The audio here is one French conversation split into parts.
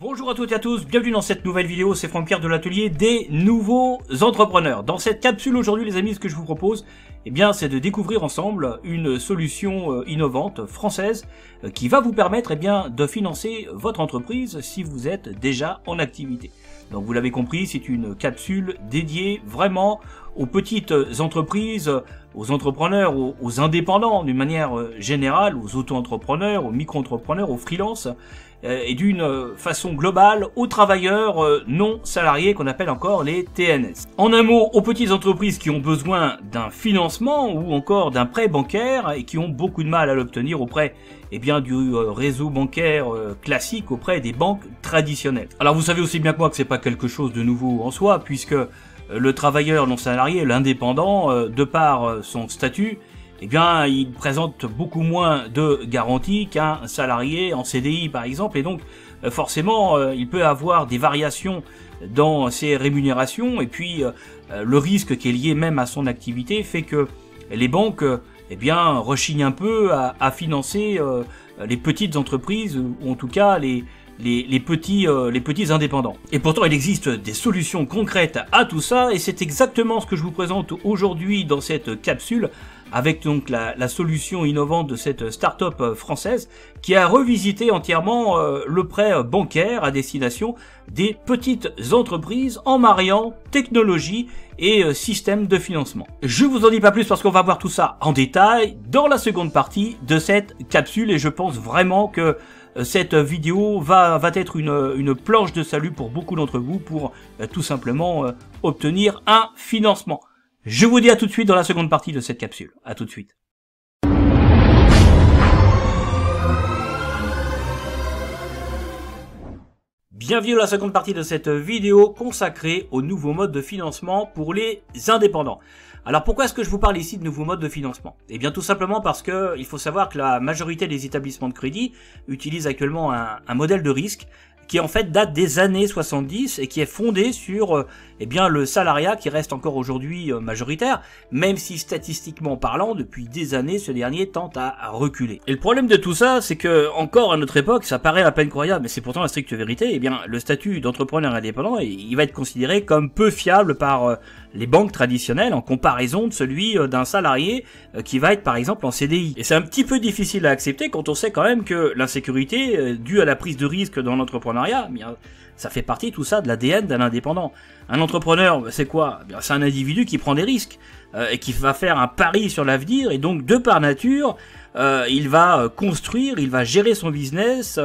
Bonjour à toutes et à tous, bienvenue dans cette nouvelle vidéo, c'est Franck Pierre de l'atelier des nouveaux entrepreneurs. Dans cette capsule aujourd'hui les amis, ce que je vous propose, c'est de découvrir ensemble une solution innovante française qui va vous permettre de financer votre entreprise si vous êtes déjà en activité. Donc vous l'avez compris, c'est une capsule dédiée vraiment aux petites entreprises, aux entrepreneurs, aux indépendants d'une manière générale, aux auto-entrepreneurs, aux micro-entrepreneurs, aux freelances, et d'une façon globale aux travailleurs non salariés qu'on appelle encore les TNS. En un mot, aux petites entreprises qui ont besoin d'un financement ou encore d'un prêt bancaire et qui ont beaucoup de mal à l'obtenir auprès du réseau bancaire classique, auprès des banques traditionnelles. Alors vous savez aussi bien que moi que c'est pas quelque chose de nouveau en soi, puisque le travailleur non salarié, l'indépendant, de par son statut, il présente beaucoup moins de garanties qu'un salarié en CDI par exemple, et donc forcément il peut avoir des variations dans ses rémunérations, et puis le risque qui est lié même à son activité fait que les banques rechignent un peu à financer les petites entreprises, ou en tout cas les petits indépendants. Et pourtant il existe des solutions concrètes à tout ça, et c'est exactement ce que je vous présente aujourd'hui dans cette capsule, avec donc la solution innovante de cette start-up française qui a revisité entièrement le prêt bancaire à destination des petites entreprises en mariant technologie et système de financement. Je vous en dis pas plus parce qu'on va voir tout ça en détail dans la seconde partie de cette capsule, et je pense vraiment que cette vidéo va être une planche de salut pour beaucoup d'entre vous pour tout simplement obtenir un financement. Je vous dis à tout de suite dans la seconde partie de cette capsule. À tout de suite. Bienvenue dans la seconde partie de cette vidéo consacrée au nouveau mode de financement pour les indépendants. Alors pourquoi est-ce que je vous parle ici de nouveaux modes de financement? Tout simplement parce que il faut savoir que la majorité des établissements de crédit utilisent actuellement un modèle de risque qui en fait date des années 70 et qui est fondé sur le salariat, qui reste encore aujourd'hui majoritaire, même si statistiquement parlant, depuis des années, ce dernier tend à reculer. Et le problème de tout ça, c'est que encore à notre époque, ça paraît à peine croyable, mais c'est pourtant la stricte vérité, le statut d'entrepreneur indépendant, il va être considéré comme peu fiable par les banques traditionnelles en comparaison de celui d'un salarié qui va être par exemple en CDI. Et c'est un petit peu difficile à accepter quand on sait quand même que l'insécurité due à la prise de risque dans l'entrepreneuriat, ça fait partie tout ça de l'ADN d'un indépendant. Un entrepreneur, c'est quoi? C'est un individu qui prend des risques et qui va faire un pari sur l'avenir, et donc de par nature, il va construire, il va gérer son business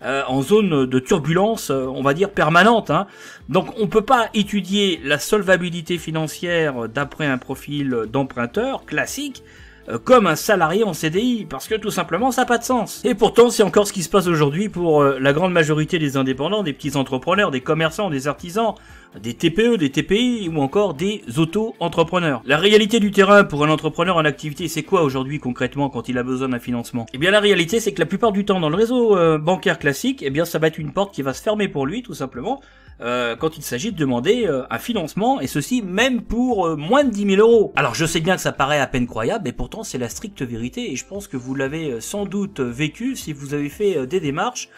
en zone de turbulence, on va dire permanente. Donc on peut pas étudier la solvabilité financière d'après un profil d'emprunteur classique comme un salarié en CDI, parce que tout simplement ça n'a pas de sens. Et pourtant c'est encore ce qui se passe aujourd'hui pour la grande majorité des indépendants, des petits entrepreneurs, des commerçants, des artisans, des TPE, des TPI ou encore des auto-entrepreneurs. La réalité du terrain pour un entrepreneur en activité, c'est quoi aujourd'hui concrètement quand il a besoin d'un financement? La réalité c'est que la plupart du temps dans le réseau bancaire classique, ça va être une porte qui va se fermer pour lui tout simplement quand il s'agit de demander un financement, et ceci même pour moins de 10 000 euros. Alors je sais bien que ça paraît à peine croyable, mais pourtant c'est la stricte vérité, et je pense que vous l'avez sans doute vécu si vous avez fait des démarches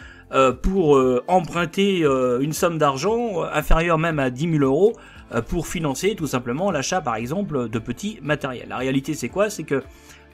pour emprunter une somme d'argent inférieure même à 10 000 euros pour financer tout simplement l'achat par exemple de petits matériels. La réalité c'est quoi? C'est que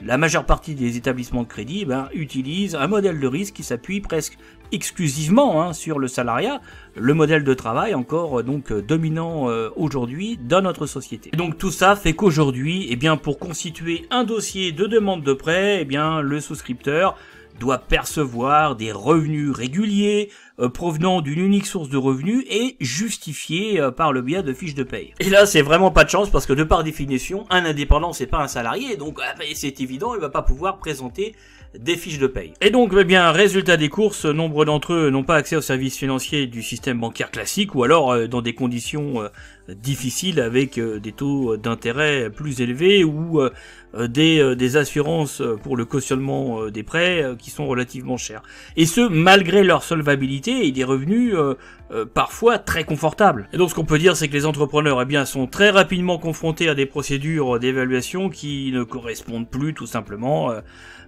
la majeure partie des établissements de crédit utilisent un modèle de risque qui s'appuie presque exclusivement sur le salariat, le modèle de travail encore dominant aujourd'hui dans notre société. Et donc tout ça fait qu'aujourd'hui, pour constituer un dossier de demande de prêt, le souscripteur doit percevoir des revenus réguliers provenant d'une unique source de revenus et justifiés par le biais de fiches de paye. Et là, c'est vraiment pas de chance, parce que de par définition, un indépendant, c'est pas un salarié, donc c'est évident, il va pas pouvoir présenter des fiches de paye. Et donc, résultat des courses, nombre d'entre eux n'ont pas accès aux services financiers du système bancaire classique, ou alors dans des conditions difficiles avec des taux d'intérêt plus élevés, ou des assurances pour le cautionnement des prêts qui sont relativement chers. Et ce, malgré leur solvabilité et des revenus parfois très confortables. Et donc ce qu'on peut dire, c'est que les entrepreneurs sont très rapidement confrontés à des procédures d'évaluation qui ne correspondent plus tout simplement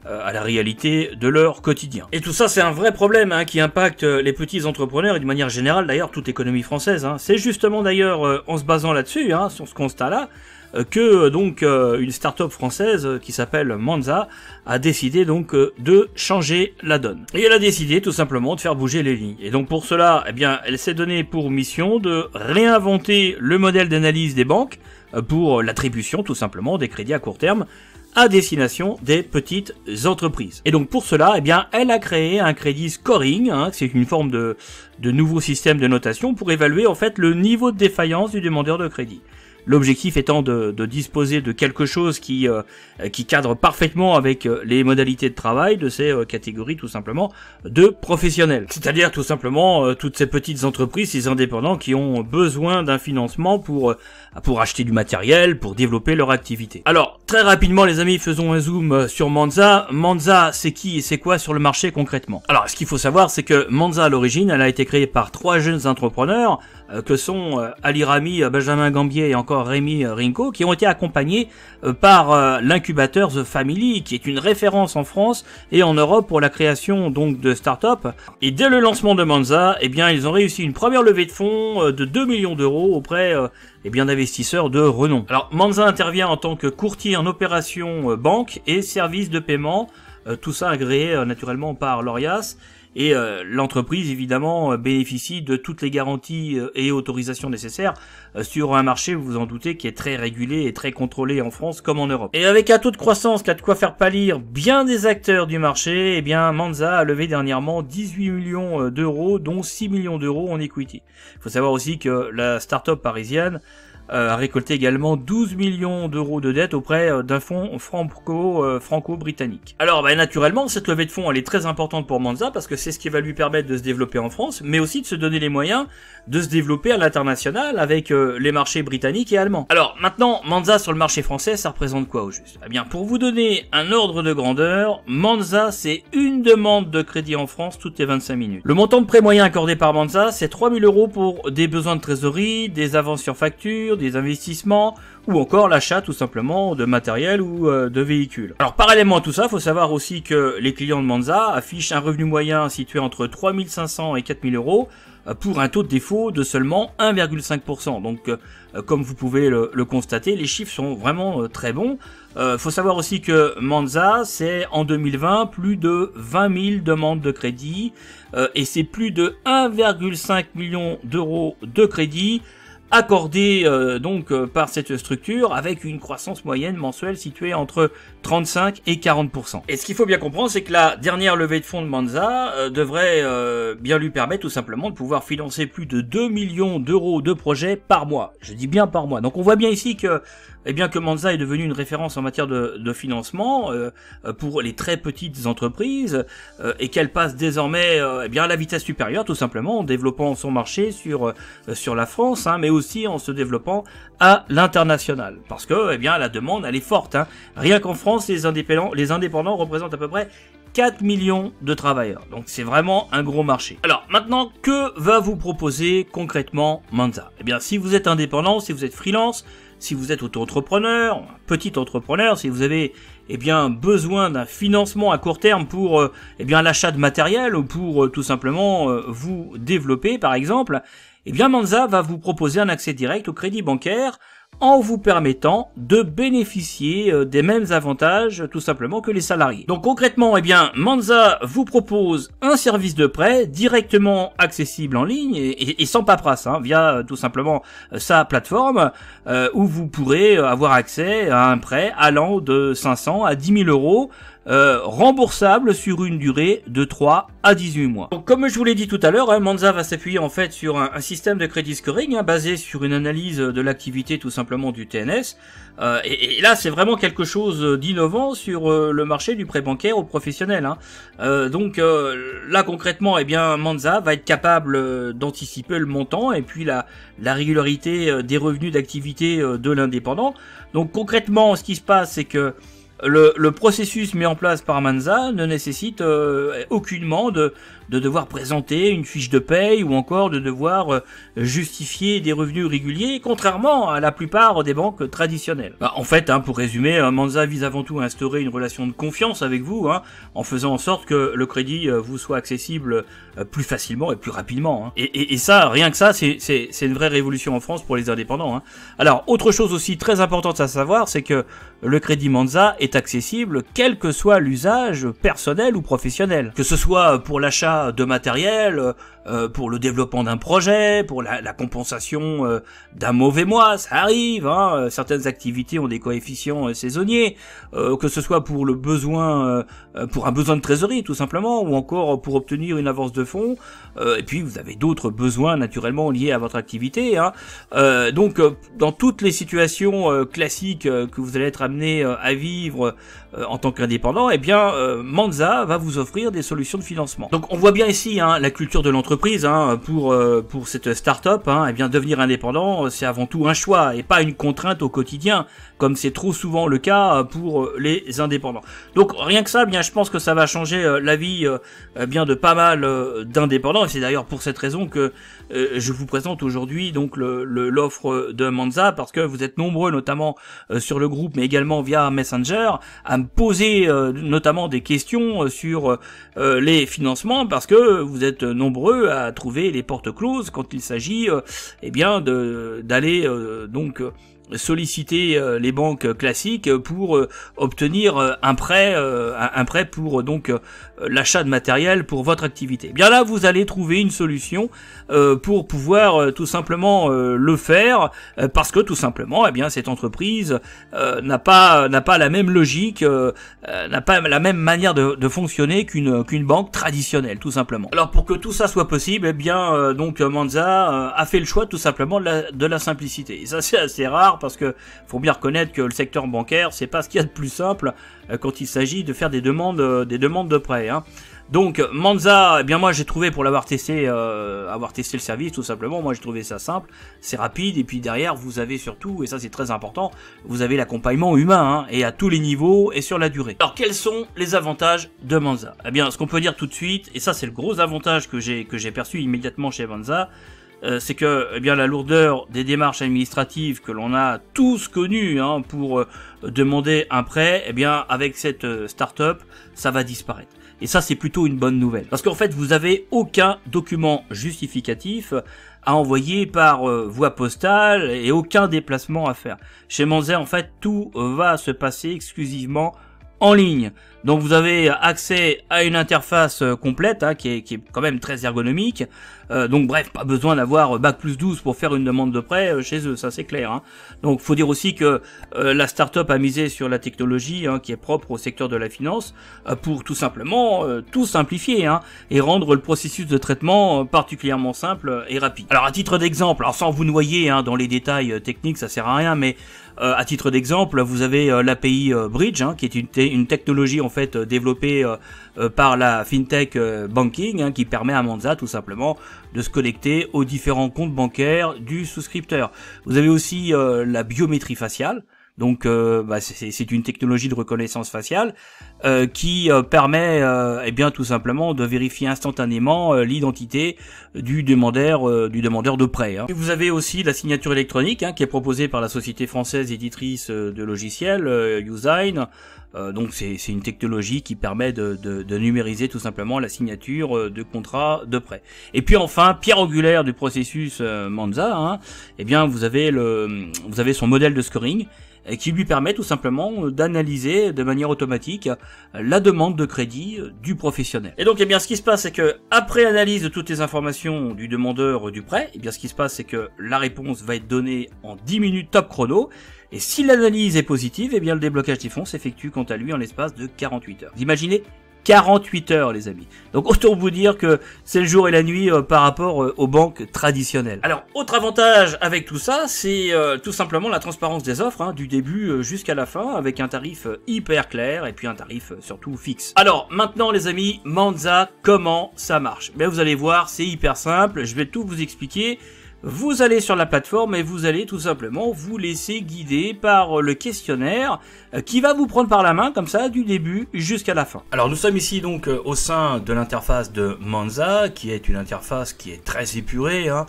à la réalité de leur quotidien. Et tout ça, c'est un vrai problème qui impacte les petits entrepreneurs et de manière générale d'ailleurs toute l'économie française. C'est justement d'ailleurs en se basant là-dessus, sur ce constat-là, que donc une start-up française qui s'appelle Manza a décidé donc de changer la donne. Et elle a décidé tout simplement de faire bouger les lignes. Et donc pour cela, elle s'est donné pour mission de réinventer le modèle d'analyse des banques pour l'attribution tout simplement des crédits à court terme à destination des petites entreprises. Et donc pour cela, elle a créé un crédit scoring, c'est une forme de nouveau système de notation pour évaluer en fait le niveau de défaillance du demandeur de crédit. L'objectif étant de disposer de quelque chose qui cadre parfaitement avec les modalités de travail de ces catégories tout simplement de professionnels. C'est-à-dire tout simplement toutes ces petites entreprises, ces indépendants qui ont besoin d'un financement pour acheter du matériel, pour développer leur activité. Alors très rapidement les amis, faisons un zoom sur Manza. Manza, c'est qui et c'est quoi sur le marché concrètement? Alors ce qu'il faut savoir, c'est que Manza à l'origine, elle a été créée par 3 jeunes entrepreneurs que sont Ali Rami, Benjamin Gambier et encore Rémi Rinco, qui ont été accompagnés par l'incubateur The Family, qui est une référence en France et en Europe pour la création donc de start-up. Et dès le lancement de Manza, ils ont réussi une première levée de fonds de 2 millions d'euros auprès d'investisseurs de renom. Alors Manza intervient en tant que courtier en opérations banque et services de paiement, tout ça agréé naturellement par l'ORIAS. Et l'entreprise évidemment bénéficie de toutes les garanties et autorisations nécessaires sur un marché, vous vous en doutez, qui est très régulé et très contrôlé en France comme en Europe. Et avec un taux de croissance qui a de quoi faire pâlir bien des acteurs du marché, Manza a levé dernièrement 18 millions d'euros, dont 6 millions d'euros en equity. Il faut savoir aussi que la start-up parisienne a récolté également 12 millions d'euros de dettes auprès d'un fonds franco-britannique. Alors naturellement, cette levée de fonds elle est très importante pour Manza parce que c'est ce qui va lui permettre de se développer en France, mais aussi de se donner les moyens de se développer à l'international avec les marchés britanniques et allemands. Alors maintenant, Manza sur le marché français, ça représente quoi au juste? Pour vous donner un ordre de grandeur, Manza c'est une demande de crédit en France toutes les 25 minutes. Le montant de prêt moyen accordé par Manza, c'est 3 000 euros pour des besoins de trésorerie, des avances sur facture, des investissements ou encore l'achat tout simplement de matériel ou de véhicules. Alors parallèlement à tout ça, il faut savoir aussi que les clients de Manza affichent un revenu moyen situé entre 3 500 et 4 000 euros pour un taux de défaut de seulement 1,5%. Donc comme vous pouvez le constater, les chiffres sont vraiment très bons. Faut savoir aussi que Manza, c'est en 2020 plus de 20 000 demandes de crédit et c'est plus de 1,5 million d'euros de crédit accordé par cette structure avec une croissance moyenne mensuelle située entre 35 et 40%. Et ce qu'il faut bien comprendre, c'est que la dernière levée de fonds de Manza devrait bien lui permettre tout simplement de pouvoir financer plus de 2 millions d'euros de projets par mois. Je dis bien par mois. Donc on voit bien ici que que Manza est devenu une référence en matière de financement pour les très petites entreprises et qu'elle passe désormais à la vitesse supérieure tout simplement en développant son marché sur la France, mais aussi en se développant à l'international parce que la demande elle est forte. Rien qu'en France, les indépendants représentent à peu près 4 millions de travailleurs. Donc c'est vraiment un gros marché. Alors maintenant, que va vous proposer concrètement Manza? Si vous êtes indépendant, si vous êtes freelance, si vous êtes auto-entrepreneur, petit entrepreneur, si vous avez besoin d'un financement à court terme pour l'achat de matériel ou pour tout simplement vous développer par exemple, Manza va vous proposer un accès direct au crédit bancaire en vous permettant de bénéficier des mêmes avantages tout simplement que les salariés. Donc concrètement, Manza vous propose un service de prêt directement accessible en ligne et sans paperasse, via tout simplement sa plateforme où vous pourrez avoir accès à un prêt allant de 500 à 10 000 euros remboursable sur une durée de 3 à 18 mois. Donc comme je vous l'ai dit tout à l'heure, hein, Monza va s'appuyer en fait sur un système de crédit scoring hein, basé sur une analyse de l'activité tout simplement du TNS. Et là c'est vraiment quelque chose d'innovant sur le marché du prêt bancaire aux professionnels. Hein. Donc là concrètement, eh bien Monza va être capable d'anticiper le montant et puis la régularité des revenus d'activité de l'indépendant. Donc concrètement, ce qui se passe, c'est que le processus mis en place par Monza ne nécessite aucunement de devoir présenter une fiche de paye ou encore de devoir justifier des revenus réguliers, contrairement à la plupart des banques traditionnelles. En fait, hein, pour résumer, Monza vise avant tout à instaurer une relation de confiance avec vous, hein, en faisant en sorte que le crédit vous soit accessible plus facilement et plus rapidement. Hein. Et ça, rien que ça, c'est une vraie révolution en France pour les indépendants. Hein. Alors, autre chose aussi très importante à savoir, c'est que le crédit Monza est accessible quel que soit l'usage personnel ou professionnel, que ce soit pour l'achat de matériel, pour le développement d'un projet, pour la compensation d'un mauvais mois, ça arrive, hein, certaines activités ont des coefficients saisonniers, que ce soit pour le besoin, pour un besoin de trésorerie tout simplement, ou encore pour obtenir une avance de fonds, et puis vous avez d'autres besoins naturellement liés à votre activité. Hein. Donc dans toutes les situations classiques que vous allez être amené à vivre en tant qu'indépendant, eh bien Monza va vous offrir des solutions de financement. Donc on voit bien ici hein, la culture de l'entreprise hein, pour cette start-up. Hein, eh bien devenir indépendant, c'est avant tout un choix et pas une contrainte au quotidien, comme c'est trop souvent le cas pour les indépendants. Donc rien que ça, bien je pense que ça va changer la vie bien de pas mal d'indépendants. Et c'est d'ailleurs pour cette raison que je vous présente aujourd'hui donc l'offre de Monza, parce que vous êtes nombreux, notamment sur le groupe, mais également via Messenger, à me poser notamment des questions sur les financements, parce que vous êtes nombreux à trouver les portes closes quand il s'agit eh bien d'aller donc solliciter les banques classiques pour obtenir un prêt pour donc l'achat de matériel pour votre activité. Eh bien là, vous allez trouver une solution pour pouvoir tout simplement le faire, parce que tout simplement, eh bien cette entreprise n'a pas la même logique, n'a pas la même manière de fonctionner qu'une banque traditionnelle, tout simplement. Alors pour que tout ça soit possible, eh bien donc Monza a fait le choix tout simplement de la simplicité. Et ça c'est assez rare, parce que faut bien reconnaître que le secteur bancaire, c'est pas ce qu'il y a de plus simple quand il s'agit de faire des demandes de prêt. Hein. Donc Monza, eh bien moi j'ai trouvé, pour l'avoir testé, avoir testé le service tout simplement, moi j'ai trouvé ça simple, c'est rapide, et puis derrière vous avez surtout, et ça c'est très important, vous avez l'accompagnement humain, hein, et à tous les niveaux et sur la durée. Alors quels sont les avantages de Monza? Eh bien ce qu'on peut dire tout de suite, et ça c'est le gros avantage que j'ai perçu immédiatement chez Monza, c'est que eh bien la lourdeur des démarches administratives que l'on a tous connues hein, pour demander un prêt, eh bien avec cette start-up, ça va disparaître. Et ça c'est plutôt une bonne nouvelle, parce qu'en fait vous avez aucun document justificatif à envoyer par voie postale et aucun déplacement à faire. Chez Monza en fait tout va se passer exclusivement en ligne. Donc vous avez accès à une interface complète hein, qui est quand même très ergonomique. Donc bref, pas besoin d'avoir Bac+12 pour faire une demande de prêt chez eux, ça c'est clair. Hein. Donc faut dire aussi que la start-up a misé sur la technologie hein, qui est propre au secteur de la finance pour tout simplement tout simplifier hein, et rendre le processus de traitement particulièrement simple et rapide. Alors à titre d'exemple, alors sans vous noyer hein, dans les détails techniques, ça sert à rien, mais à titre d'exemple, vous avez l'API Bridge, hein, qui est une technologie en fait développée par la fintech banking, hein, qui permet à Monza tout simplement de se connecter aux différents comptes bancaires du souscripteur. Vous avez aussi la biométrie faciale. Donc c'est une technologie de reconnaissance faciale qui permet eh bien tout simplement de vérifier instantanément l'identité du demandeur de prêt. Hein. Vous avez aussi la signature électronique hein, qui est proposée par la société française éditrice de logiciels Usign. Donc c'est une technologie qui permet de numériser tout simplement la signature de contrats de prêt. Et puis enfin, pierre angulaire du processus Monza, hein, eh bien vous avez son modèle de scoring qui lui permet tout simplement d'analyser de manière automatique la demande de crédit du professionnel. Et donc eh bien ce qui se passe c'est que après analyse de toutes les informations du demandeur du prêt, eh bien ce qui se passe c'est que la réponse va être donnée en 10 minutes top chrono. Et si l'analyse est positive, eh bien le déblocage des fonds s'effectue quant à lui en l'espace de 48 heures. Vous imaginez 48 heures les amis. Donc autant vous dire que c'est le jour et la nuit par rapport aux banques traditionnelles. Alors autre avantage avec tout ça, c'est tout simplement la transparence des offres, hein, du début jusqu'à la fin, avec un tarif hyper clair et puis un tarif surtout fixe. Alors maintenant les amis, Manza, comment ça marche? Ben, vous allez voir, c'est hyper simple, je vais tout vous expliquer. Vous allez sur la plateforme et vous allez tout simplement vous laisser guider par le questionnaire qui va vous prendre par la main comme ça du début jusqu'à la fin. Alors nous sommes ici donc au sein de l'interface de Manza qui est une interface qui est très épurée, hein.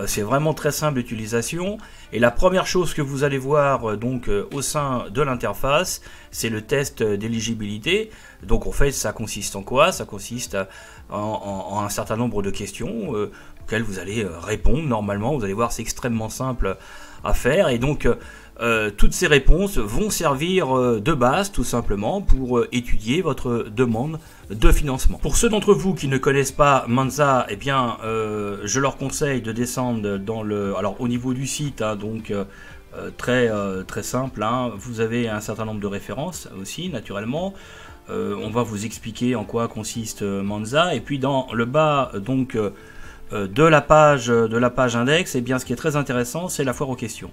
C'est vraiment très simple d'utilisation et la première chose que vous allez voir donc au sein de l'interface, c'est le test d'éligibilité. Donc en fait ça consiste en quoi? Ça consiste en un certain nombre de questions auxquelles vous allez répondre normalement. Vous allez voir, c'est extrêmement simple à faire et donc toutes ces réponses vont servir de base tout simplement pour étudier votre demande de financement. Pour ceux d'entre vous qui ne connaissent pas Manza, eh bien je leur conseille de descendre dans le... Alors au niveau du site, hein, donc très simple, hein, vous avez un certain nombre de références aussi naturellement. On va vous expliquer en quoi consiste Manza et puis dans le bas donc de la page index, eh bien ce qui est très intéressant, c'est la foire aux questions.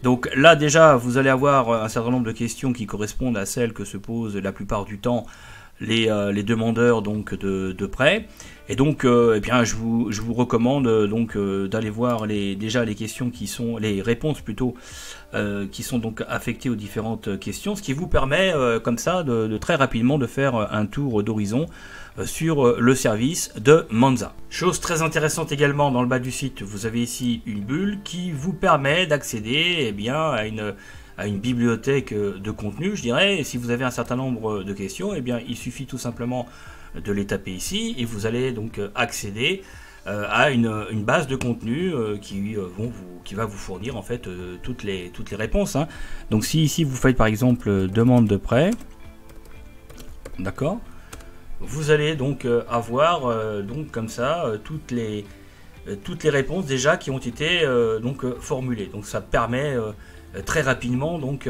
Donc là déjà vous allez avoir un certain nombre de questions qui correspondent à celles que se posent la plupart du temps les demandeurs donc de prêts. Et donc eh bien je vous recommande donc d'aller voir déjà les questions qui sont les réponses plutôt qui sont donc affectées aux différentes questions, ce qui vous permet comme ça de très rapidement de faire un tour d'horizon sur le service de Manza. Chose très intéressante également, dans le bas du site, vous avez ici une bulle qui vous permet d'accéder eh bien à une bibliothèque de contenu, je dirais. Et si vous avez un certain nombre de questions, eh bien il suffit tout simplement de les taper ici et vous allez donc accéder à une base de contenu qui va vous fournir en fait toutes les réponses, hein. Donc si ici vous faites par exemple demande de prêt, d'accord, vous allez donc avoir donc comme ça toutes les réponses déjà qui ont été donc formulées. Donc ça permet très rapidement donc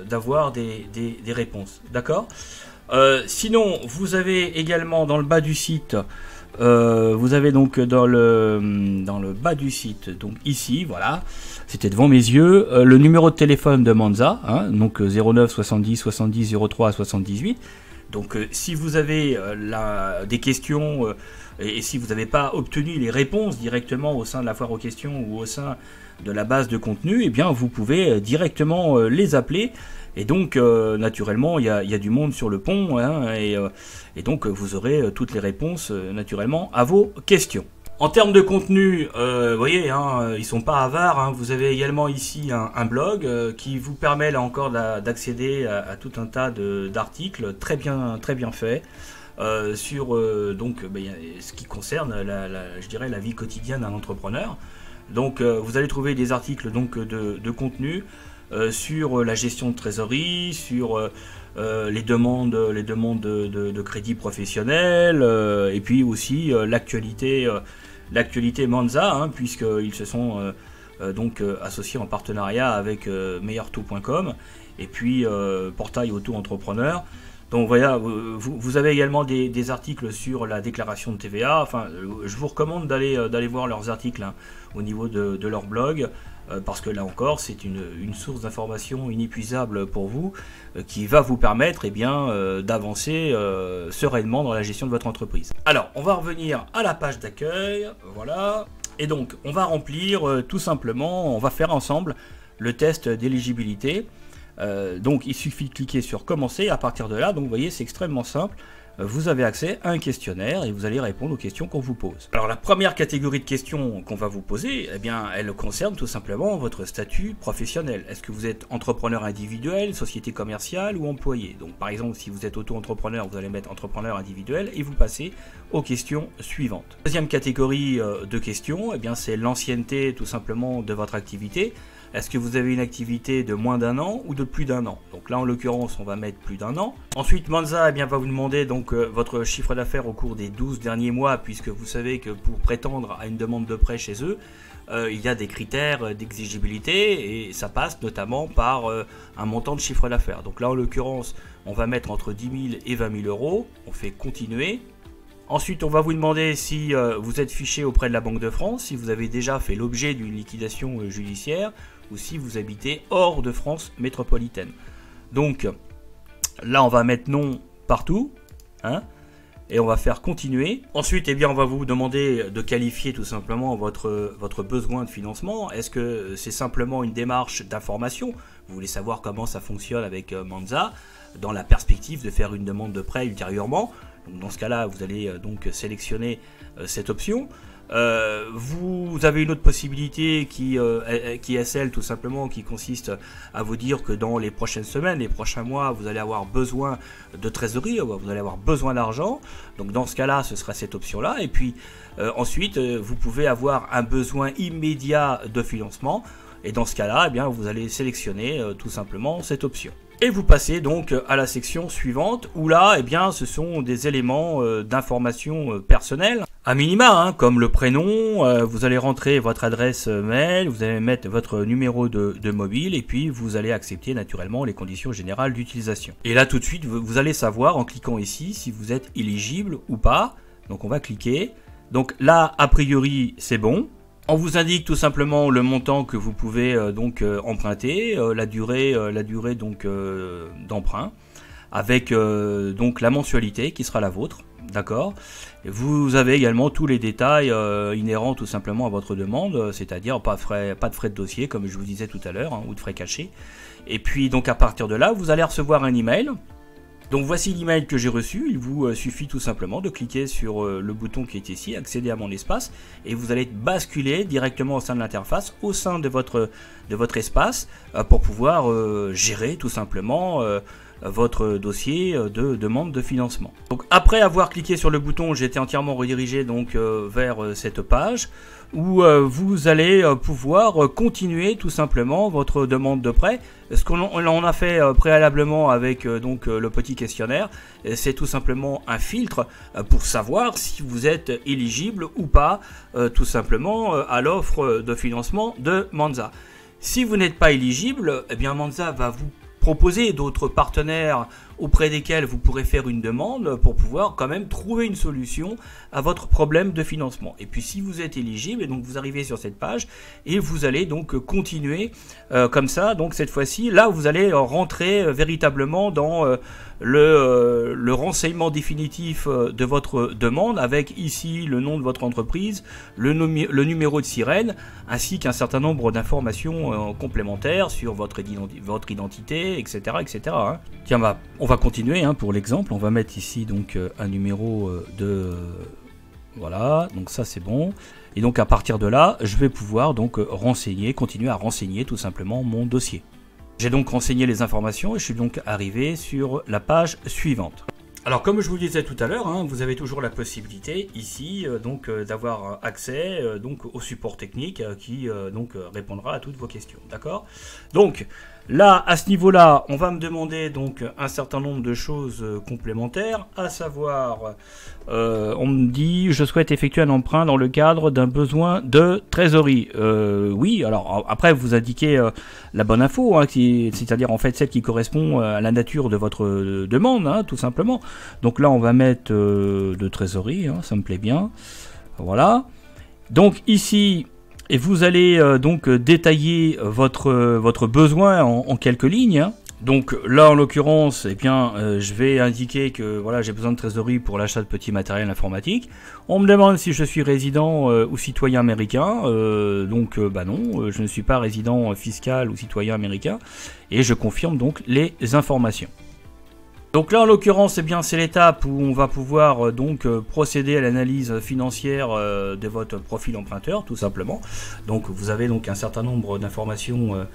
d'avoir des réponses, d'accord. Sinon vous avez également dans le bas du site, vous avez donc dans le bas du site, donc ici, voilà, c'était devant mes yeux, le numéro de téléphone de Manza, hein, donc 09 70 70 03 78. Donc si vous avez des questions et si vous n'avez pas obtenu les réponses directement au sein de la foire aux questions ou au sein de la base de contenu, eh bien vous pouvez directement les appeler. Et donc naturellement il y a du monde sur le pont, hein, et donc vous aurez toutes les réponses naturellement à vos questions. En termes de contenu, vous voyez, hein, ils sont pas avares, hein. Vous avez également ici un blog qui vous permet là encore d'accéder à tout un tas d'articles très bien fait sur donc ce qui concerne je dirais la vie quotidienne d'un entrepreneur. Donc vous allez trouver des articles donc de contenu sur la gestion de trésorerie, sur les demandes de crédit professionnel, et puis aussi l'actualité Manza, hein, puisqu'ils se sont donc associés en partenariat avec meilleurtaux.com et puis Portail Auto-Entrepreneur. Donc voilà, vous avez également des articles sur la déclaration de TVA. Enfin, je vous recommande d'aller voir leurs articles, hein, au niveau de leur blog, parce que là encore, c'est une source d'information inépuisable pour vous, qui va vous permettre d'avancer sereinement dans la gestion de votre entreprise. Alors, on va revenir à la page d'accueil, voilà. Et donc, on va remplir tout simplement, on va faire ensemble le test d'éligibilité. Donc il suffit de cliquer sur commencer. À partir de là, donc vous voyez, c'est extrêmement simple, vous avez accès à un questionnaire et vous allez répondre aux questions qu'on vous pose. Alors la première catégorie de questions qu'on va vous poser, eh bien elle concerne tout simplement votre statut professionnel. Est-ce que vous êtes entrepreneur individuel, société commerciale ou employé? Donc par exemple, si vous êtes auto-entrepreneur, vous allez mettre entrepreneur individuel et vous passez aux questions suivantes. Deuxième catégorie de questions, eh bien c'est l'ancienneté tout simplement de votre activité. Est-ce que vous avez une activité de moins d'un an ou de plus d'un an? Donc là, en l'occurrence, on va mettre plus d'un an. Ensuite, Monza va vous demander donc votre chiffre d'affaires au cours des 12 derniers mois, puisque vous savez que pour prétendre à une demande de prêt chez eux, il y a des critères d'exigibilité et ça passe notamment par un montant de chiffre d'affaires. Donc là, en l'occurrence, on va mettre entre 10 000 et 20 000 euros. On fait continuer. Ensuite, on va vous demander si vous êtes fiché auprès de la Banque de France, si vous avez déjà fait l'objet d'une liquidation judiciaire ou si vous habitez hors de France métropolitaine. Donc là, on va mettre non partout, hein, et on va faire continuer. Ensuite, on va vous demander de qualifier tout simplement votre besoin de financement. Est-ce que c'est simplement une démarche d'information? Vous voulez savoir comment ça fonctionne avec Monza, dans la perspective de faire une demande de prêt ultérieurement. Donc, dans ce cas-là, vous allez donc sélectionner cette option. Vous avez une autre possibilité qui est celle tout simplement qui consiste à vous dire que dans les prochaines semaines, les prochains mois, vous allez avoir besoin de trésorerie, vous allez avoir besoin d'argent. Donc dans ce cas-là, ce sera cette option-là. Et puis ensuite, vous pouvez avoir un besoin immédiat de financement. Et dans ce cas-là, vous allez sélectionner tout simplement cette option. Et vous passez donc à la section suivante où là, ce sont des éléments d'information personnelle. À minima, hein, comme le prénom, vous allez rentrer votre adresse mail, vous allez mettre votre numéro de mobile et puis vous allez accepter naturellement les conditions générales d'utilisation. Et là tout de suite, vous allez savoir en cliquant ici si vous êtes éligible ou pas. Donc on va cliquer. Donc là, a priori, c'est bon. On vous indique tout simplement le montant que vous pouvez emprunter, la durée d'emprunt, avec donc la mensualité qui sera la vôtre, d'accord. Vous avez également tous les détails inhérents tout simplement à votre demande, c'est-à-dire pas de frais de dossier comme je vous disais tout à l'heure, hein, ou de frais cachés. Et puis donc à partir de là, vous allez recevoir un email. Donc voici l'email que j'ai reçu, il vous suffit tout simplement de cliquer sur le bouton qui est ici, accéder à mon espace, et vous allez basculer directement au sein de l'interface, au sein de votre espace, pour pouvoir gérer tout simplement votre dossier de demande de financement. Donc après avoir cliqué sur le bouton, j'ai été entièrement redirigé donc vers cette page où vous allez pouvoir continuer tout simplement votre demande de prêt. Ce qu'on a fait préalablement avec le petit questionnaire, c'est tout simplement un filtre pour savoir si vous êtes éligible ou pas tout simplement à l'offre de financement de Monza. Si vous n'êtes pas éligible, Monza va vous proposer d'autres partenaires auprès desquels vous pourrez faire une demande pour pouvoir quand même trouver une solution à votre problème de financement. Et puis si vous êtes éligible, et donc vous arrivez sur cette page et vous allez donc continuer comme ça. Donc cette fois-ci, là vous allez rentrer véritablement dans le renseignement définitif de votre demande, avec ici le nom de votre entreprise, le numéro de sirène, ainsi qu'un certain nombre d'informations complémentaires sur votre identité, etc. etc. hein. Tiens, on va continuer hein, pour l'exemple. On va mettre ici donc un numéro de... Voilà, donc ça c'est bon. Et donc à partir de là, je vais pouvoir donc continuer à renseigner tout simplement mon dossier. J'ai donc renseigné les informations et je suis donc arrivé sur la page suivante. Alors comme je vous le disais tout à l'heure, hein, vous avez toujours la possibilité ici d'avoir accès au support technique qui répondra à toutes vos questions, d'accord. Donc là, à ce niveau-là, on va me demander donc un certain nombre de choses complémentaires, à savoir, on me dit, je souhaite effectuer un emprunt dans le cadre d'un besoin de trésorerie. Oui, alors après vous indiquez la bonne info, hein, c'est-à-dire en fait celle qui correspond à la nature de votre demande, hein, tout simplement. Donc là, on va mettre de trésorerie, hein, ça me plaît bien. Voilà. Donc ici... Et vous allez détailler votre besoin en quelques lignes. Hein. Donc là en l'occurrence, je vais indiquer que voilà, j'ai besoin de trésorerie pour l'achat de petits matériels informatiques. On me demande si je suis résident ou citoyen américain. Non, je ne suis pas résident fiscal ou citoyen américain. Et je confirme donc les informations. Donc là en l'occurrence, eh bien c'est l'étape où on va pouvoir procéder à l'analyse financière de votre profil emprunteur, tout simplement. Donc vous avez donc un certain nombre d'informations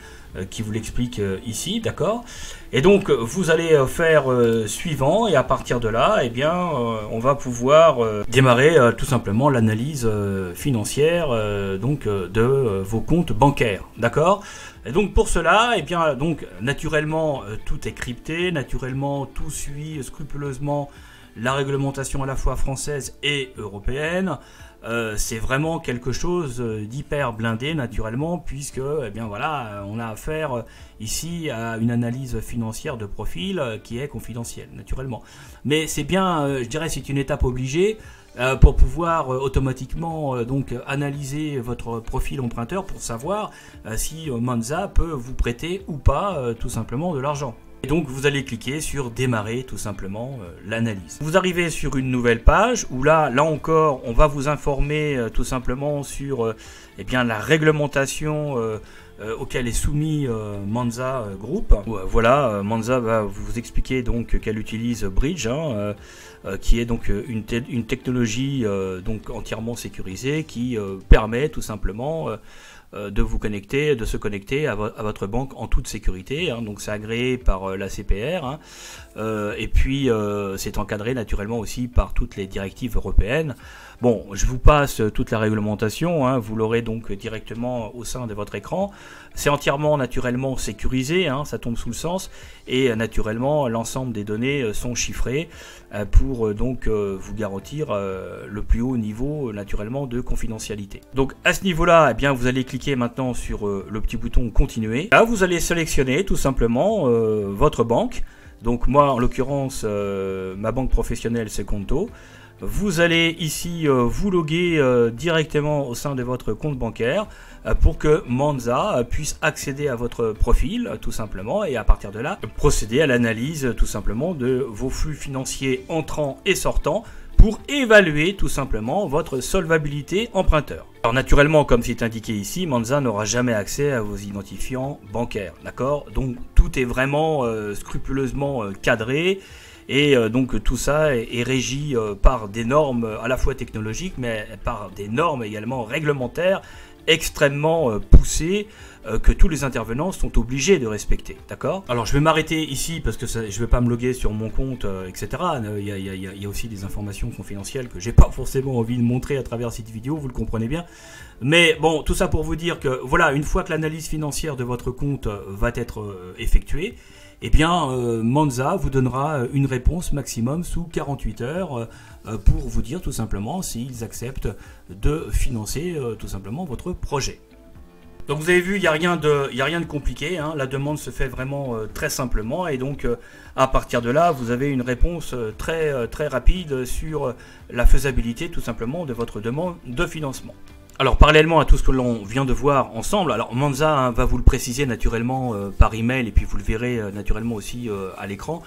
qui vous l'expliquent ici, d'accord. Et donc vous allez faire suivant, et à partir de là, eh bien on va pouvoir démarrer tout simplement l'analyse financière de vos comptes bancaires, d'accord. Et donc pour cela, eh bien donc naturellement tout est crypté, naturellement tout suit scrupuleusement la réglementation à la fois française et européenne. C'est vraiment quelque chose d'hyper blindé naturellement, puisque eh bien voilà, on a affaire ici à une analyse financière de profil qui est confidentielle naturellement. Mais c'est bien, je dirais, c'est une étape obligée pour pouvoir automatiquement analyser votre profil emprunteur pour savoir si Monza peut vous prêter ou pas tout simplement de l'argent. Et donc vous allez cliquer sur démarrer tout simplement l'analyse. Vous arrivez sur une nouvelle page où là encore on va vous informer tout simplement sur eh bien, la réglementation auquel est soumis Monza Group. Voilà, Monza va vous expliquer donc qu'elle utilise Bridge, qui est donc une technologie donc entièrement sécurisée qui permet tout simplement de se connecter à votre banque en toute sécurité, donc c'est agréé par la CPR, et puis c'est encadré naturellement aussi par toutes les directives européennes. Bon, je vous passe toute la réglementation, vous l'aurez donc directement au sein de votre écran. C'est entièrement naturellement sécurisé, ça tombe sous le sens, et naturellement l'ensemble des données sont chiffrées pour donc vous garantir le plus haut niveau naturellement de confidentialité. Donc à ce niveau-là, eh bien vous allez cliquer maintenant sur le petit bouton continuer. Là vous allez sélectionner tout simplement votre banque. Donc moi en l'occurrence ma banque professionnelle c'est Conto. Vous allez ici vous loguer directement au sein de votre compte bancaire pour que Monza puisse accéder à votre profil tout simplement, et à partir de là procéder à l'analyse tout simplement de vos flux financiers entrants et sortants pour évaluer tout simplement votre solvabilité emprunteur. Alors naturellement, comme c'est indiqué ici, Monza n'aura jamais accès à vos identifiants bancaires, d'accord. Donc tout est vraiment scrupuleusement cadré. Et donc tout ça est régi par des normes à la fois technologiques, mais par des normes également réglementaires extrêmement poussées que tous les intervenants sont obligés de respecter, d'accord. Alors je vais m'arrêter ici parce que je ne vais pas me loguer sur mon compte, etc. Il y a aussi des informations confidentielles que j'ai pas forcément envie de montrer à travers cette vidéo, vous le comprenez bien. Mais bon, tout ça pour vous dire que voilà, une fois que l'analyse financière de votre compte va être effectuée, eh bien Monza vous donnera une réponse maximum sous 48 heures pour vous dire tout simplement s'ils acceptent de financer tout simplement votre projet. Donc vous avez vu, il n'y a rien de compliqué, la demande se fait vraiment très simplement, et donc à partir de là, vous avez une réponse très rapide sur la faisabilité tout simplement de votre demande de financement. Alors parallèlement à tout ce que l'on vient de voir ensemble, alors Monza va vous le préciser naturellement par email, et puis vous le verrez naturellement aussi à l'écran.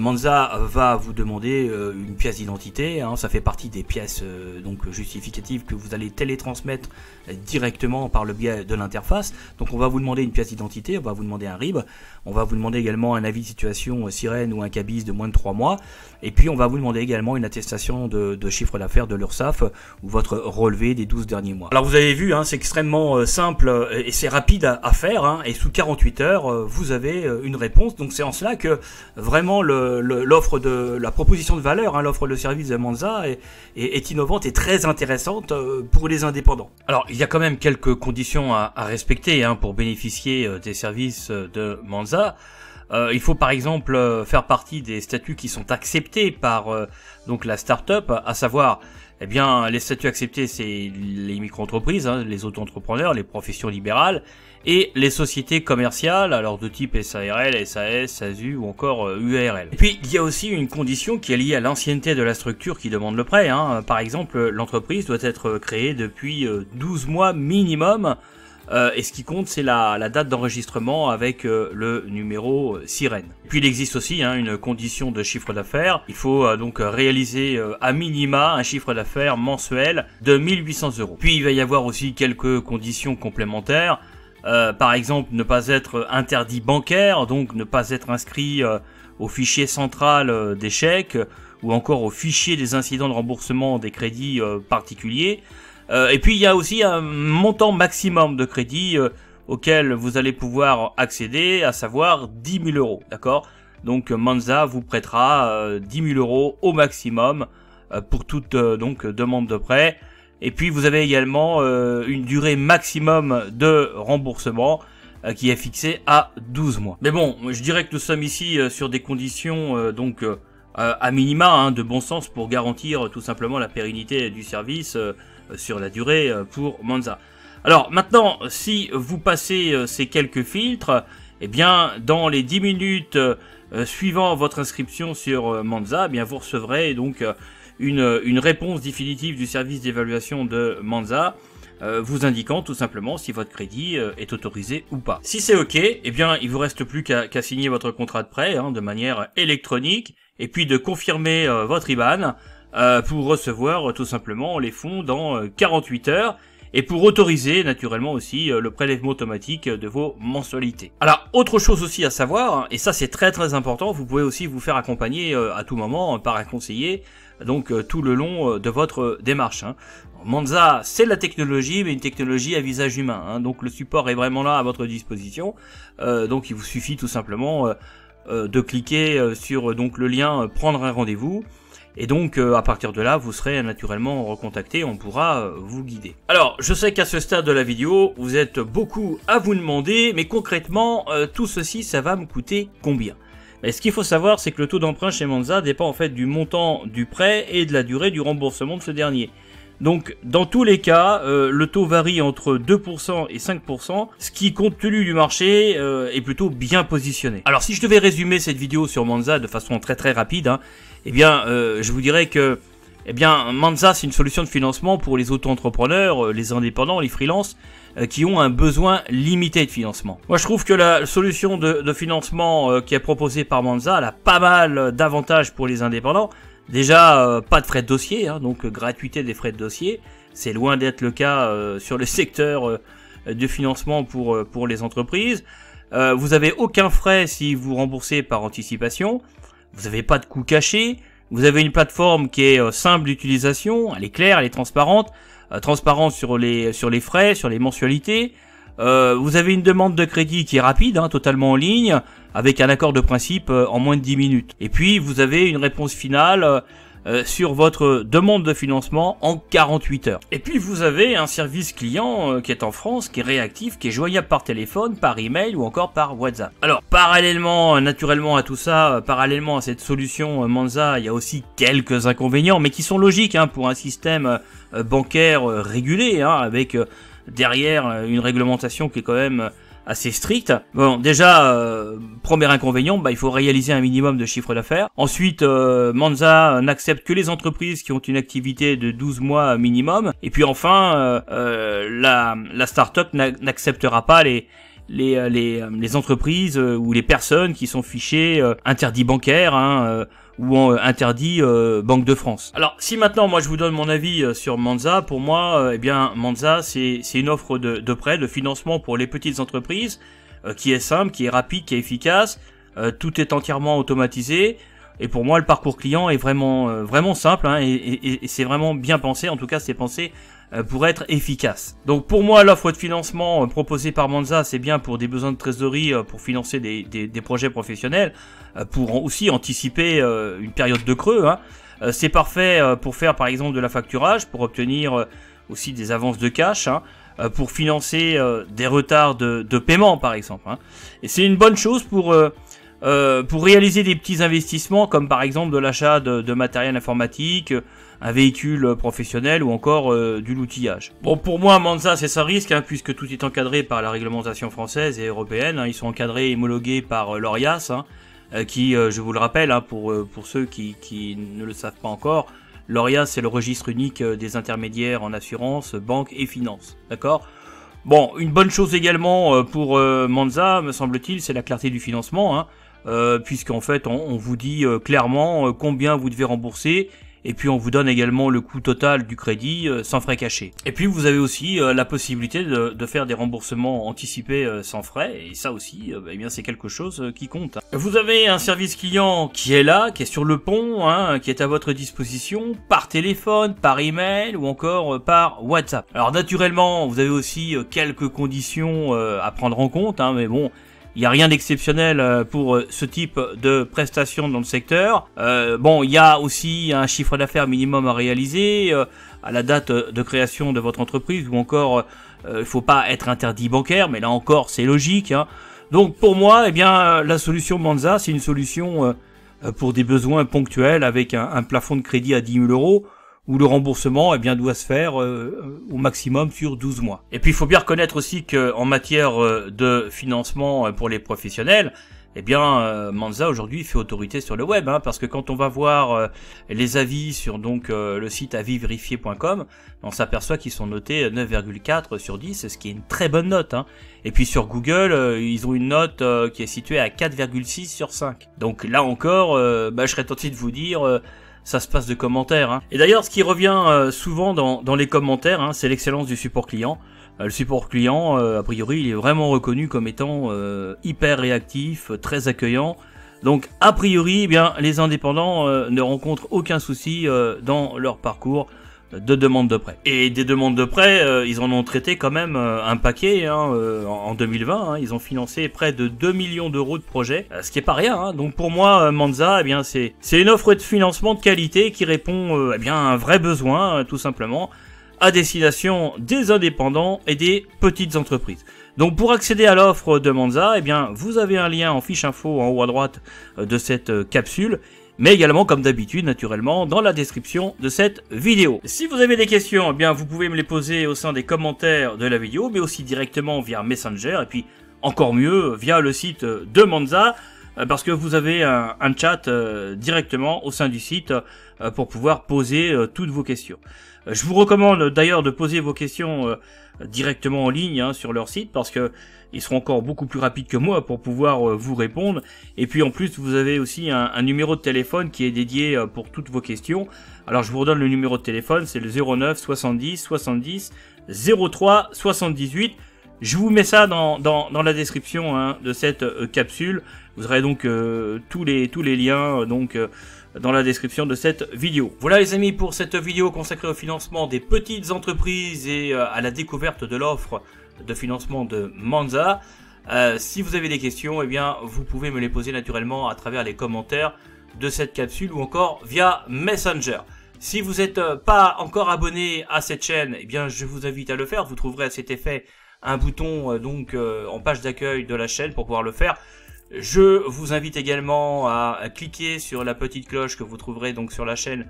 Monza va vous demander une pièce d'identité, ça fait partie des pièces donc justificatives que vous allez télétransmettre directement par le biais de l'interface. Donc on va vous demander une pièce d'identité, on va vous demander un RIB, on va vous demander également un avis de situation sirène ou un cabis de moins de 3 mois, et puis on va vous demander également une attestation de chiffre d'affaires de l'URSSAF ou votre relevé des 12 derniers mois. Alors vous avez vu, c'est extrêmement simple et c'est rapide à faire, et sous 48 heures vous avez une réponse. Donc c'est en cela que vraiment l'offre de la proposition de valeur, l'offre de service de Monza est innovante et très intéressante pour les indépendants. Alors il y a quand même quelques conditions à respecter pour bénéficier des services de Monza. Il faut par exemple faire partie des statuts qui sont acceptés par donc la start-up, à savoir les statuts acceptés, c'est les micro-entreprises, les auto-entrepreneurs, les professions libérales et les sociétés commerciales, alors de type SARL, SAS, SASU ou encore URL. Et puis il y a aussi une condition qui est liée à l'ancienneté de la structure qui demande le prêt. Par exemple, l'entreprise doit être créée depuis 12 mois minimum. Et ce qui compte, c'est la date d'enregistrement avec le numéro sirène. Puis il existe aussi une condition de chiffre d'affaires. Il faut donc réaliser à minima un chiffre d'affaires mensuel de 1800 €. Puis il va y avoir aussi quelques conditions complémentaires. Par exemple, ne pas être interdit bancaire, donc ne pas être inscrit au fichier central des chèques ou encore au fichier des incidents de remboursement des crédits particuliers. Et puis il y a aussi un montant maximum de crédit auquel vous allez pouvoir accéder, à savoir 10 000 euros, d'accord? Donc Monza vous prêtera 10 000 euros au maximum pour toute donc demande de prêt. Et puis vous avez également une durée maximum de remboursement qui est fixée à 12 mois. Mais bon, je dirais que nous sommes ici sur des conditions donc à minima hein, de bon sens pour garantir tout simplement la pérennité du service sur la durée pour Monza. Alors maintenant, si vous passez ces quelques filtres, eh bien dans les 10 minutes suivant votre inscription sur Monza, eh bien vous recevrez donc une réponse définitive du service d'évaluation de Monza vous indiquant tout simplement si votre crédit est autorisé ou pas. Si c'est OK, eh bien il vous reste plus qu'à signer votre contrat de prêt hein, de manière électronique et puis de confirmer votre IBAN pour recevoir tout simplement les fonds dans 48 heures et pour autoriser naturellement aussi le prélèvement automatique de vos mensualités. Alors autre chose aussi à savoir, et ça c'est très important, vous pouvez aussi vous faire accompagner à tout moment par un conseiller donc tout le long de votre démarche. Hein. Monza c'est la technologie mais une technologie à visage humain, hein, donc le support est vraiment là à votre disposition, donc il vous suffit tout simplement de cliquer sur donc le lien prendre un rendez-vous. Et donc à partir de là, vous serez naturellement recontacté, on pourra vous guider. Alors, je sais qu'à ce stade de la vidéo, vous êtes beaucoup à vous demander, mais concrètement, tout ceci, ça va me coûter combien? Et ce qu'il faut savoir, c'est que le taux d'emprunt chez Monza dépend en fait du montant du prêt et de la durée du remboursement de ce dernier. Donc, dans tous les cas, le taux varie entre 2% et 5%, ce qui, compte tenu du marché, est plutôt bien positionné. Alors, si je devais résumer cette vidéo sur Monza de façon très rapide, hein, eh bien, je vous dirais que, Monza, c'est une solution de financement pour les auto-entrepreneurs, les indépendants, les freelances, qui ont un besoin limité de financement. Moi, je trouve que la solution de financement qui est proposée par Monza, elle a pas mal d'avantages pour les indépendants. Déjà, pas de frais de dossier, hein, donc gratuité des frais de dossier. C'est loin d'être le cas sur le secteur de financement pour les entreprises. Vous avez aucun frais si vous remboursez par anticipation. Vous n'avez pas de coûts cachés. Vous avez une plateforme qui est simple d'utilisation. Elle est claire, elle est transparente. Transparente sur les frais, sur les mensualités. Vous avez une demande de crédit qui est rapide, hein, totalement en ligne, avec un accord de principe en moins de 10 minutes. Et puis vous avez une réponse finale sur votre demande de financement en 48 heures. Et puis vous avez un service client qui est en France, qui est réactif, qui est joignable par téléphone, par email ou encore par WhatsApp. Alors parallèlement, naturellement à tout ça, parallèlement à cette solution Monza, il y a aussi quelques inconvénients, mais qui sont logiques hein, pour un système bancaire régulé, hein, avec derrière une réglementation qui est quand même assez stricte. Bon, déjà, premier inconvénient, il faut réaliser un minimum de chiffre d'affaires. Ensuite, Monza n'accepte que les entreprises qui ont une activité de 12 mois minimum. Et puis enfin, la start-up n'acceptera pas les entreprises ou les personnes qui sont fichées interdits bancaires, hein, ou interdit Banque de France. Alors si maintenant moi je vous donne mon avis sur Monza, pour moi Monza c'est une offre de prêt, de financement pour les petites entreprises qui est simple, qui est rapide, qui est efficace, tout est entièrement automatisé et pour moi le parcours client est vraiment simple hein, et c'est vraiment bien pensé, en tout cas c'est pensé pour être efficace. Donc pour moi l'offre de financement proposée par Monza c'est bien pour des besoins de trésorerie, pour financer des projets professionnels, pour aussi anticiper une période de creux. Hein. C'est parfait pour faire par exemple de la facturage, pour obtenir aussi des avances de cash, hein, pour financer des retards de paiement par exemple. Hein. Et c'est une bonne chose pour réaliser des petits investissements comme par exemple de l'achat de matériel informatique, un véhicule professionnel ou encore du l'outillage. Bon, pour moi, Monza, c'est sans risque, hein, puisque tout est encadré par la réglementation française et européenne. Hein, ils sont encadrés et homologués par l'ORIAS, hein, qui, je vous le rappelle, hein, pour ceux qui ne le savent pas encore, l'ORIAS, c'est le registre unique des intermédiaires en assurance, banque et finance. D'accord ? Bon, une bonne chose également pour Monza, me semble-t-il, c'est la clarté du financement, hein, puisqu'en fait, on vous dit clairement combien vous devez rembourser Et puis on vous donne également le coût total du crédit sans frais cachés. Et puis vous avez aussi la possibilité de faire des remboursements anticipés sans frais. Et ça aussi, eh bien c'est quelque chose qui compte. Vous avez un service client qui est là, qui est sur le pont, hein, qui est à votre disposition par téléphone, par email ou encore par WhatsApp. Alors naturellement, vous avez aussi quelques conditions à prendre en compte, hein, mais bon, il n'y a rien d'exceptionnel pour ce type de prestations dans le secteur. Bon, il y a aussi un chiffre d'affaires minimum à réaliser à la date de création de votre entreprise, ou encore il faut pas être interdit bancaire, mais là encore c'est logique, hein. Donc pour moi, eh bien la solution Manza, c'est une solution pour des besoins ponctuels avec un plafond de crédit à 10 000 euros, où le remboursement eh bien doit se faire au maximum sur 12 mois. Et puis il faut bien reconnaître aussi que en matière de financement pour les professionnels, eh bien Manza aujourd'hui fait autorité sur le web, hein, parce que quand on va voir les avis sur donc le site avisvérifié.com, on s'aperçoit qu'ils sont notés 9,4 sur 10, ce qui est une très bonne note, hein. Et puis sur Google, ils ont une note qui est située à 4,6 sur 5. Donc là encore, je serais tenté de vous dire ça se passe de commentaires, hein. Et d'ailleurs, ce qui revient souvent dans les commentaires, hein, c'est l'excellence du support client. Le support client, a priori, il est vraiment reconnu comme étant hyper réactif, très accueillant. Donc, a priori, eh bien, les indépendants ne rencontrent aucun souci dans leur parcours de demande de prêt. Et des demandes de prêt, ils en ont traité quand même un paquet, hein, en 2020. Hein, ils ont financé près de 2 millions d'euros de projets, ce qui est pas rien, hein. Donc pour moi, Manza, eh bien c'est une offre de financement de qualité qui répond eh bien à un vrai besoin, tout simplement, à destination des indépendants et des petites entreprises. Donc pour accéder à l'offre de Manza, eh bien vous avez un lien en fiche info en haut à droite de cette capsule, mais également comme d'habitude naturellement dans la description de cette vidéo. Si vous avez des questions, eh bien vous pouvez me les poser au sein des commentaires de la vidéo, mais aussi directement via Messenger, et puis encore mieux via le site de Manza, parce que vous avez un chat directement au sein du site pour pouvoir poser toutes vos questions. Je vous recommande d'ailleurs de poser vos questions directement en ligne, hein, sur leur site, parce que ils seront encore beaucoup plus rapides que moi pour pouvoir vous répondre. Et puis en plus, vous avez aussi un numéro de téléphone qui est dédié pour toutes vos questions. Alors je vous redonne le numéro de téléphone, c'est le 09 70 70 03 78. Je vous mets ça dans la description, hein, de cette capsule. Vous aurez donc tous les liens dans la description de cette vidéo. Voilà les amis pour cette vidéo consacrée au financement des petites entreprises et à la découverte de l'offre de financement de Manza. Si vous avez des questions, eh bien vous pouvez me les poser naturellement à travers les commentaires de cette capsule ou encore via Messenger. Si vous n'êtes pas encore abonné à cette chaîne, eh bien je vous invite à le faire. Vous trouverez à cet effet un bouton en page d'accueil de la chaîne pour pouvoir le faire. Je vous invite également à cliquer sur la petite cloche que vous trouverez donc sur la chaîne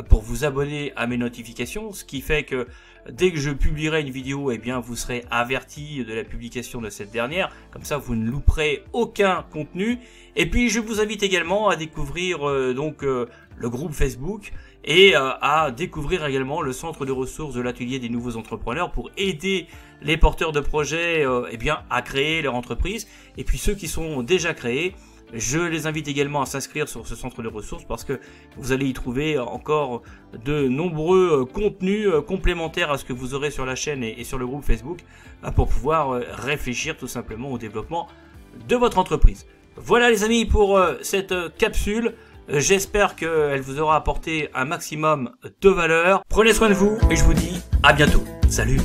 pour vous abonner à mes notifications, ce qui fait que dès que je publierai une vidéo, eh bien vous serez averti de la publication de cette dernière, comme ça vous ne louperez aucun contenu. Et puis je vous invite également à découvrir le groupe Facebook et à découvrir également le centre de ressources de l'atelier des nouveaux entrepreneurs pour aider les porteurs de projets à créer leur entreprise. Et puis ceux qui sont déjà créés, je les invite également à s'inscrire sur ce centre de ressources parce que vous allez y trouver encore de nombreux contenus complémentaires à ce que vous aurez sur la chaîne et sur le groupe Facebook pour pouvoir réfléchir tout simplement au développement de votre entreprise. Voilà les amis pour cette capsule. J'espère qu'elle vous aura apporté un maximum de valeur. Prenez soin de vous et je vous dis à bientôt. Salut!